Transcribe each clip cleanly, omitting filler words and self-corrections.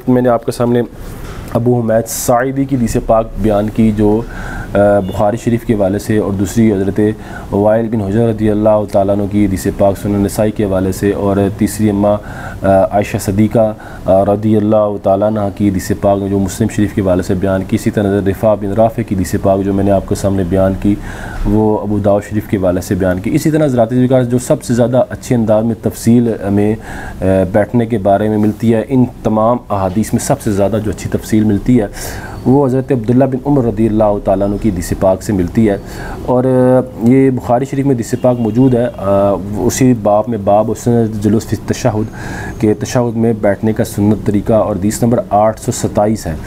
वक्त मैंने आपके सामने अबू हुमैद साइदी की हदीस पाक बयान की जो बुखारी शरीफ के हवाले से, और दूसरी हज़रत वाइल बिन हुजर रज़ियल्लाहु ताला अन्हु की हदीस पाक सुनन नसाई के हवाले से, और तीसरी अम्मा आयशा सदीक़ा रज़ियल्लाहु ताला अन्हा की हदीस पाक जो मुस्लिम शरीफ के हवाले से बयान की। इसी तरह रिफ़ा बिन राफ़े की हदीस पाक जो मैंने आपके सामने बयान की वो अबू दाऊद शरीफ के हवाले से बयान की। इसी तरह ज़रात ज़िक्र जो सबसे ज़्यादा अच्छे अंदाज में तफसील में बैठने के बारे में मिलती है, इन तमाम अहादीस में सबसे ज़्यादा जो अच्छी तफसील मिलती है वो हज़रत अब्दुल्ला बिन उमर रज़ियल्लाहु ताला अन्हु की हदीस पाक से मिलती है। और ये बुखारी शरीफ में हदीस पाक मौजूद है। उसी बाब में बाब उसने जुलूस फी तशहुद के तशहुद में बैठने का सुन्नत तरीका, और हदीस नंबर 827 है।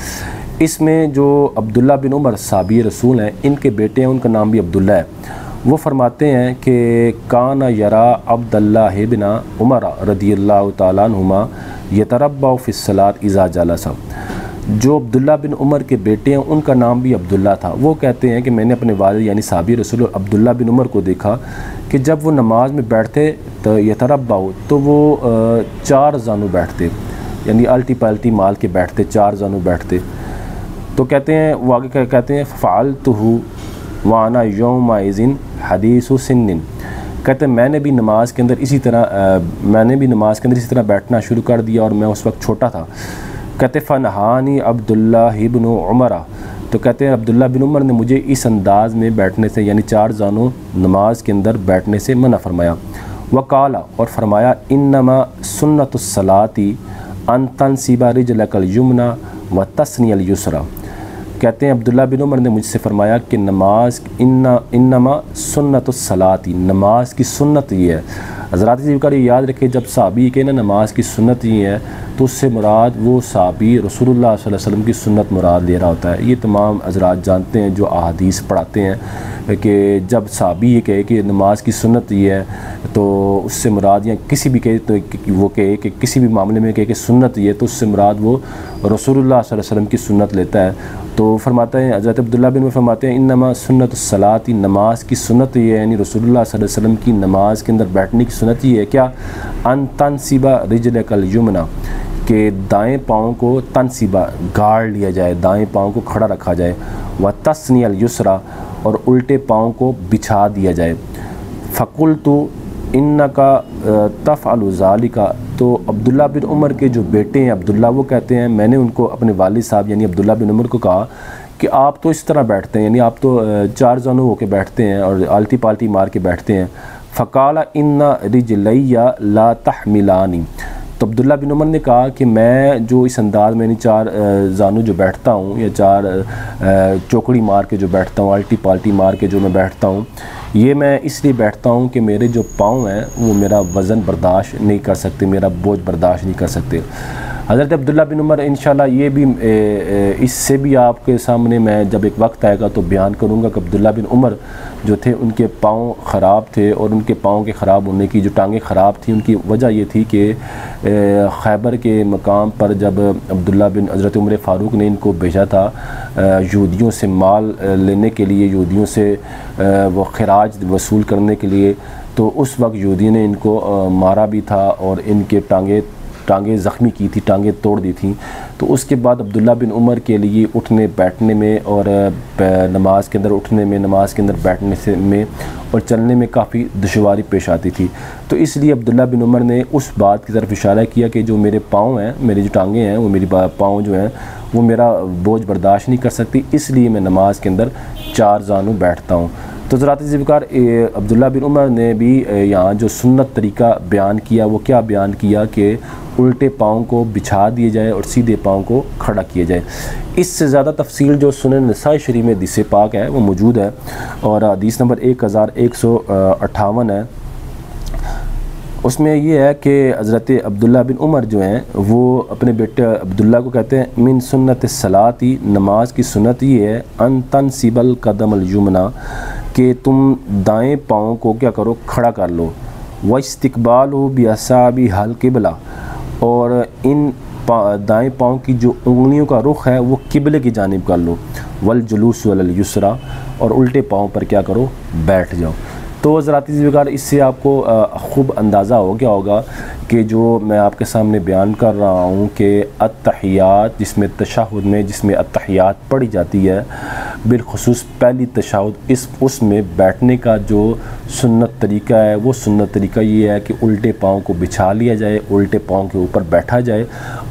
इसमें जो अब्दुल्ला बिन उमर साहबी रसूल हैं, इनके बेटे हैं, उनका नाम भी अब्दुल्ला है। वो फरमाते हैं कि काना यरा अब्दुल्लाह बिन उमर रज़ियल्लाहु ताला अन्हुमा यतरब्बउ फी सलात इज़ा जलसा। जो अब्दुल्ला बिन उमर के बेटे हैं उनका नाम भी अब्दुल्ला था। वो कहते हैं कि मैंने अपने वालिद यानी साहबी रसूल अब्दुल्ला बिन उमर को देखा कि जब वो नमाज में बैठते तो यतरब्बउ, तो वो 4 जानू बैठते, यानी अल्टी पल्टी माल के बैठते, 4 जानू बैठते। तो कहते हैं वो आगे कहते हैं फ़अलतुहु वाना यौमइज़िन हदीसु सिन्निन। कहते हैं मैंने भी नमाज के अंदर इसी तरह बैठना शुरू कर दिया, और मैं उस वक्त छोटा था। कहते फ़नहानी अब्दुल्ला इब्न उमर, तो कहते हैं अब्दुल्ला बिन उमर ने मुझे इस अंदाज़ में बैठने से, यानी 4 जानों नमाज के अंदर बैठने से मना फरमाया। वकाला, और फरमाया इन्नमा सुन्नतुस्सलाती अन तनसिबा रिजलकल युमना व तस्नियल युसरा। कहते हैं अब्दुल्ला बिन उमर ने मुझसे फरमाया कि नमाज इन्नमा सुन्नतुस्सलाती, नमाज की सुन्नत ये है। हज़रात ज़िक्र याद रखें, जब साहबी के ना नमाज की सुन्नत ये है तो उससे मुराद वो साहबी रसूलुल्लाह सल्लल्लाहु अलैहि वसल्लम की सुन्नत मुराद ले रहा होता है। ये तमाम हज़रात जानते हैं जो अहादीस पढ़ाते हैं कि जब साहबी ये कहे कि नमाज की सुन्नत ये है तो उससे मुराद, या किसी भी कहे तो वो कहे कि किसी भी मामले में कहे कि सुन्नत ये, तो उससे मुराद वो रसूलुल्लाह सल्लल्लाहु अलैहि वसल्लम की सुन्नत लेता है। तो फरमाते हैं हज़रत अब्दुल्ला बिन उमर फरमाते हैं इन्नमा सुन्नतुस्सलाती, नमाज की सुन्नत ये है, यानी रसूलुल्लाह सल्लल्लाहु अलैहि वसल्लम की नमाज के अंदर बैठने की सुन्नत ये है क्या, अन तनसिबा रिजलकल युमना, कि दाएं पाँव को तनसिबा गाड़ लिया जाए, दाएं पाँव को खड़ा रखा जाए, व तस्नियल युसरा, और उल्टे पाँव को बिछा दिया जाए। फ़कुल्तु इन्नका तफ़अलु ज़ालिका, तो अब्दुल्ला बिन उमर के जो बेटे हैं अब्दुल्ला, वो कहते हैं मैंने उनको अपने वालिद साहब यानी अब्दुल्ला बिन उमर को कहा कि आप तो इस तरह बैठते हैं, यानी आप तो 4 जानू होकर बैठते हैं और आलती पालती मार के बैठते हैं। फ़काला इन्ना रिजलैया ला तहमिलानी, तो अब्दुल्ला बिन उमर ने कहा कि मैं जो इस अंदाज़ में 4 जानू जो बैठता हूँ, या 4 चौकड़ी मार के जो बैठता हूँ, आल्टी पाल्टी मार के जो मैं बैठता हूँ, ये मैं इसलिए बैठता हूँ कि मेरे जो पाँव हैं वो मेरा वज़न बर्दाश्त नहीं कर सकते, मेरा बोझ बर्दाश्त नहीं कर सकते। हज़रत अब्दुल्ला बिन उमर इंशाल्लाह ये भी इससे भी आपके सामने मैं जब एक वक्त आएगा तो बयान करूँगा कि अब्दुल्ला बिन उमर जो थे उनके पाँव ख़राब थे, और उनके पाँव के ख़राब होने की जो टांगें ख़राब थी उनकी वजह ये थी कि खैबर के मकाम पर जब अब्दुल्ला बिन हज़रत उमर फ़ारूक ने इनको भेजा था यहूदियों से माल लेने के लिए, यहूदियों से वो खराज वसूल करने के लिए, तो उस वक्त यहूदियों ने इनको मारा भी था और इनके टांगें ज़ख्मी की थी, टांगें तोड़ दी थी। तो उसके बाद अब्दुल्ला बिन उमर के लिए उठने बैठने में और नमाज के अंदर उठने में, नमाज के अंदर बैठने से में और चलने में काफ़ी दुश्वारी पेश आती थी। तो इसलिए अब्दुल्ला बिन उमर ने उस बात की तरफ इशारा किया कि जो मेरे पाँव हैं, मेरी जो टांगें हैं, वो मेरी पाँव जो हैं वो मेरा बोझ बर्दाश्त नहीं कर सकती, इसलिए मैं नमाज के अंदर 4 जानू बैठता हूँ। तो ज़रात ज़िक्र अब्दुल्ला बिन उमर ने भी यहाँ जो सुन्नत तरीका बयान किया वो क्या बयान किया कि उल्टे पाँव को बिछा दिए जाए और सीधे पाँव को खड़ा किया जाए। इससे ज़्यादा तफसील जो सुनन नसाई शरीफ में हदीस पाक है वो मौजूद है, और हदीस नंबर 1158 है। उसमें ये है कि हज़रत अब्दुल्ला बिन उमर जो हैं वो अपने बेटे अब्दुल्ला को कहते हैं मिन सुन्नत सलाती, नमाज की सुन्नत ये है अन तनसिबल कदमल युमना, कि तुम दाएं पाँव को क्या करो, खड़ा कर लो, व इस्तिक़बालु बिअसाबि हल किबला, और इन दाएं पाँव की जो उंगलियों का रुख है वो किबले की जानिब कर लो, वल जुलूस वल युसरा, और उल्टे पाँव पर क्या करो, बैठ जाओ। तो ज़राती ज़िक्र इससे आपको खूब अंदाज़ा हो गया होगा कि जो मैं आपके सामने बयान कर रहा हूँ कि अत्तहियात जिसमें तशहुद में जिसमें अत्तहियात पढ़ी जाती है, बिलखुसूस पहली तशहुद उसमें बैठने का जो सुन्नत तरीका है वो सुन्नत तरीका ये है कि उल्टे पाँव को बिछा लिया जाए, उल्टे पाँव के ऊपर बैठा जाए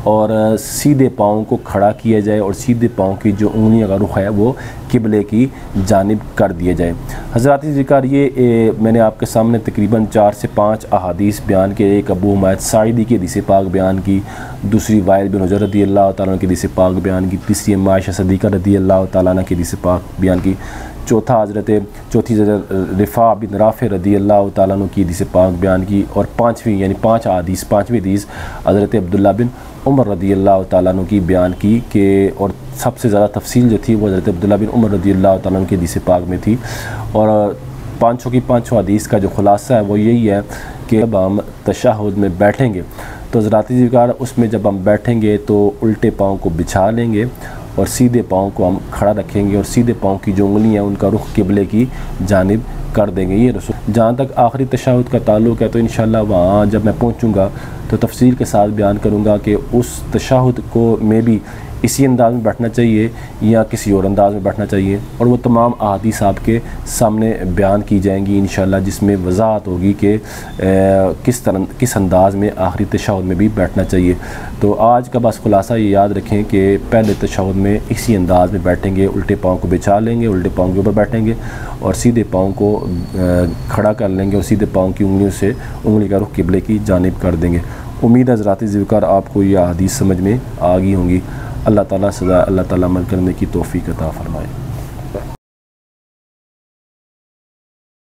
और सीधे पाँव को खड़ा किया जाए और सीधे पाँव की जो उंगलियों का रुख है वो किबले की जानिब कर दिया जाए। हज़रात ज़िक्र ये मैंने आपके सामने तकरीबन 4 से 5 अहादीस बयान के, एक अबू हुमैद साइदी की हदीस पाक बयान की, दूसरी वाइल बिन हुजर रदी अल्लाह तआला की हदीस पाक बयान की, तीसरी अम्मा आयशा सिद्दीक़ा रदी अल्लाह तआला की हदीस पाक बयान की, चौथी हज़रत रिफ़ा बिन राफ़े रदी अल्लाह तआला की हदीस पाक बयान की, और पाँचवीं यानी 5 अहादीस, 5वीं हदीस हज़रत अब्दुल्ला बिन उमर रदी अल्लाह तआला की बयान की कि, और सबसे ज़्यादा तफसील जो थी वो हज़रत अब्दुल्ला बिन उमर रदी अल्लाह तआला की हदीस पाक में थी। और पाँचों की पाँचों हदीस का जो ख़ुलासा है वो यही है कि जब हम तशहुद में बैठेंगे तो ज़राती ज़िक्र उसमें जब हम बैठेंगे तो उल्टे पाँव को बिछा लेंगे और सीधे पाँव को हम खड़ा रखेंगे और सीधे पाँव की जो उंगलियाँ हैं उनका रुख किबले की जानिब कर देंगे। ये रसूल जहाँ तक आखिरी तशहुद का ताल्लुक़ है तो इंशाअल्लाह वहाँ जब मैं पहुँचूँगा तो तफसील के साथ बयान करूँगा कि उस तशहुद को में भी इसी अंदाज़ में बैठना चाहिए या किसी और अंदाज़ में बैठना चाहिए, और वो तमाम अहादीस आपके सामने बयान की जाएंगी इंशाअल्लाह, जिसमें वज़ाहत होगी कि किस अंदाज़ में आखिरी तशहुद में भी बैठना चाहिए। तो आज का बस खुलासा ये याद रखें कि पहले तशहुद में इसी अंदाज़ में बैठेंगे, उल्टे पाँव को बिछा लेंगे, उल्टे पाँव के ऊपर बैठेंगे और सीधे पाँव को खड़ा कर लेंगे और सीधे पाँव की उंगलियों से उंगली का रुख किबले की जानिब कर देंगे। उम्मीद है ज़राती ज़िक्र आपको ये हदीस समझ में आ गई होंगी। अल्लाह ताला सदा अल्लाह ताला अमल करने की तौफ़ीक़ अता फ़रमाए।